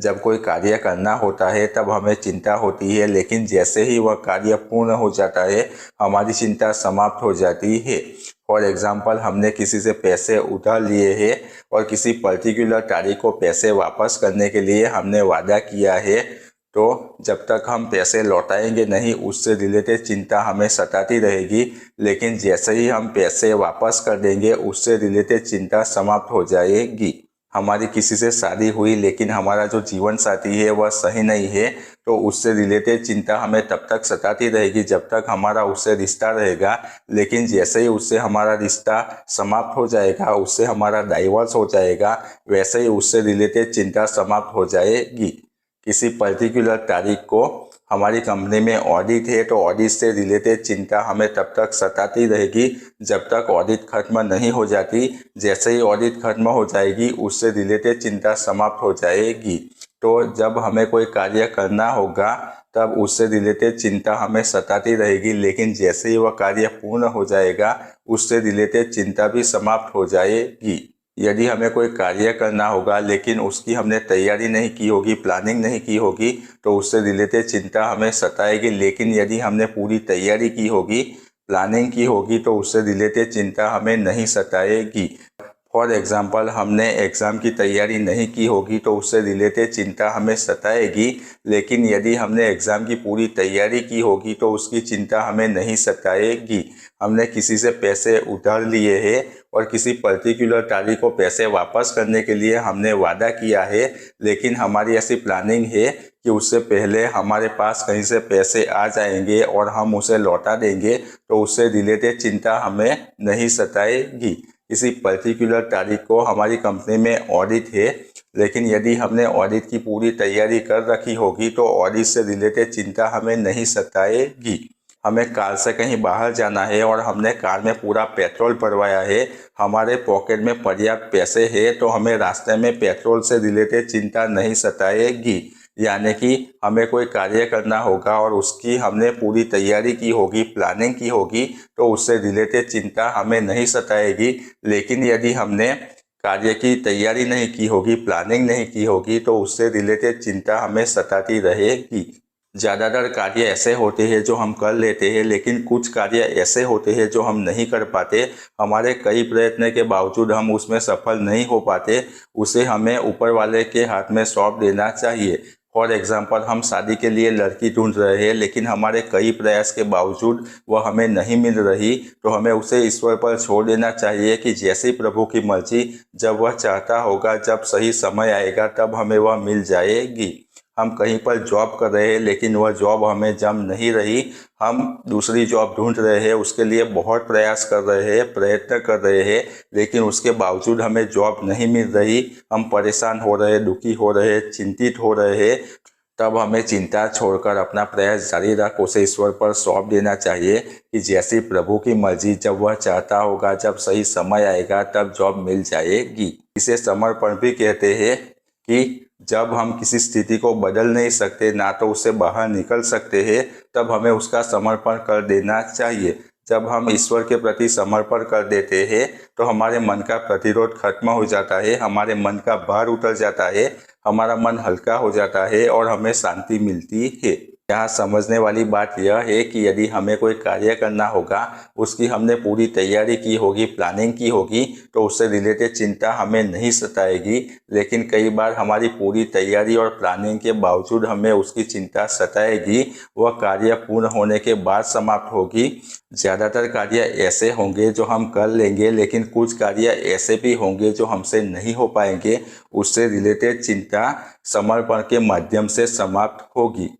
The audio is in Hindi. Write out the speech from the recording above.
जब कोई कार्य करना होता है तब हमें चिंता होती है, लेकिन जैसे ही वह कार्य पूर्ण हो जाता है हमारी चिंता समाप्त हो जाती है। फॉर एग्जाम्पल, हमने किसी से पैसे उधार लिए हैं और किसी पर्टिकुलर तारीख को पैसे वापस करने के लिए हमने वादा किया है, तो जब तक हम पैसे लौटाएंगे नहीं उससे रिलेटेड चिंता हमें सताती रहेगी, लेकिन जैसे ही हम पैसे वापस कर देंगे उससे रिलेटेड चिंता समाप्त हो जाएगी। हमारी किसी से शादी हुई लेकिन हमारा जो जीवन साथी है वह सही नहीं है, तो उससे रिलेटेड चिंता हमें तब तक सताती रहेगी जब तक हमारा उससे रिश्ता रहेगा, लेकिन जैसे ही उससे हमारा रिश्ता समाप्त हो जाएगा, उससे हमारा डाइवोर्स हो जाएगा, वैसे ही उससे रिलेटेड चिंता समाप्त हो जाएगी। किसी पर्टिकुलर तारीख को हमारी कंपनी में ऑडिट है तो ऑडिट से रिलेटेड चिंता हमें तब तक सताती रहेगी जब तक ऑडिट खत्म नहीं हो जाती। जैसे ही ऑडिट खत्म हो जाएगी उससे रिलेटेड चिंता समाप्त हो जाएगी। तो जब हमें कोई कार्य करना होगा तब उससे रिलेटेड चिंता हमें सताती रहेगी, लेकिन जैसे ही वह कार्य पूर्ण हो जाएगा उससे रिलेटेड चिंता भी समाप्त हो जाएगी। यदि हमें कोई कार्य करना होगा लेकिन उसकी हमने तैयारी नहीं की होगी, प्लानिंग नहीं की होगी, तो उससे रिलेटेड चिंता हमें सताएगी, लेकिन यदि हमने पूरी तैयारी की होगी, प्लानिंग की होगी, तो उससे रिलेटेड चिंता हमें नहीं सताएगी। फॉर एग्जाम्पल, हमने एग्ज़ाम की तैयारी नहीं की होगी तो उससे रिलेटेड चिंता हमें सताएगी, लेकिन यदि हमने एग्ज़ाम की पूरी तैयारी की होगी तो उसकी चिंता हमें नहीं सताएगी। हमने किसी से पैसे उधार लिए हैं और किसी पर्टिकुलर तारीख को पैसे वापस करने के लिए हमने वादा किया है, लेकिन हमारी ऐसी प्लानिंग है कि उससे पहले हमारे पास कहीं से पैसे आ जाएंगे और हम उसे लौटा देंगे, तो उससे रिलेटेड चिंता हमें नहीं सताएगी। किसी पर्टिकुलर तारीख को हमारी कंपनी में ऑडिट है, लेकिन यदि हमने ऑडिट की पूरी तैयारी कर रखी होगी तो ऑडिट से रिलेटेड चिंता हमें नहीं सताएगी। हमें कार से कहीं बाहर जाना है और हमने कार में पूरा पेट्रोल भरवाया है, हमारे पॉकेट में पर्याप्त पैसे है, तो हमें रास्ते में पेट्रोल से रिलेटेड चिंता नहीं सताएगी। यानी कि हमें कोई कार्य करना होगा और उसकी हमने पूरी तैयारी की होगी, प्लानिंग की होगी, तो उससे रिलेटेड चिंता हमें नहीं सताएगी। लेकिन यदि हमने कार्य की तैयारी नहीं की होगी, प्लानिंग नहीं की होगी, तो उससे रिलेटेड चिंता हमें सताती रहेगी। ज़्यादातर कार्य ऐसे होते हैं जो हम कर लेते हैं, लेकिन कुछ कार्य ऐसे होते हैं जो हम नहीं कर पाते। हमारे कई प्रयत्न के बावजूद हम उसमें सफल नहीं हो पाते, उसे हमें ऊपर वाले के हाथ में सौंप देना चाहिए। फॉर एग्जाम्पल, हम शादी के लिए लड़की ढूंढ रहे हैं, लेकिन हमारे कई प्रयास के बावजूद वह हमें नहीं मिल रही, तो हमें उसे ईश्वर पर छोड़ देना चाहिए कि जैसी प्रभु की मर्जी, जब वह चाहता होगा, जब सही समय आएगा तब हमें वह मिल जाएगी। हम कहीं पर जॉब कर रहे हैं लेकिन वह जॉब हमें जम नहीं रही, हम दूसरी जॉब ढूंढ रहे हैं, उसके लिए बहुत प्रयास कर रहे हैं, प्रयत्न कर रहे हैं, लेकिन उसके बावजूद हमें जॉब नहीं मिल रही, हम परेशान हो रहे, दुखी हो रहे, चिंतित हो रहे हैं। तब हमें चिंता छोड़कर अपना प्रयास जारी रख उसे ईश्वर पर सौंप देना चाहिए कि जैसी प्रभु की मर्जी, जब वह चाहता होगा, जब सही समय आएगा तब जॉब मिल जाएगी। इसे समर्पण भी कहते हैं कि जब हम किसी स्थिति को बदल नहीं सकते, ना तो उससे बाहर निकल सकते हैं, तब हमें उसका समर्पण कर देना चाहिए। जब हम ईश्वर के प्रति समर्पण कर देते हैं तो हमारे मन का प्रतिरोध खत्म हो जाता है, हमारे मन का भार उतर जाता है, हमारा मन हल्का हो जाता है और हमें शांति मिलती है। यहाँ समझने वाली बात यह है कि यदि हमें कोई कार्य करना होगा, उसकी हमने पूरी तैयारी की होगी, प्लानिंग की होगी, तो उससे रिलेटेड चिंता हमें नहीं सताएगी। लेकिन कई बार हमारी पूरी तैयारी और प्लानिंग के बावजूद हमें उसकी चिंता सताएगी, वह कार्य पूर्ण होने के बाद समाप्त होगी। ज़्यादातर कार्य ऐसे होंगे जो हम कर लेंगे, लेकिन कुछ कार्य ऐसे भी होंगे जो हमसे नहीं हो पाएंगे, उससे रिलेटेड चिंता समर्पण के माध्यम से समाप्त होगी।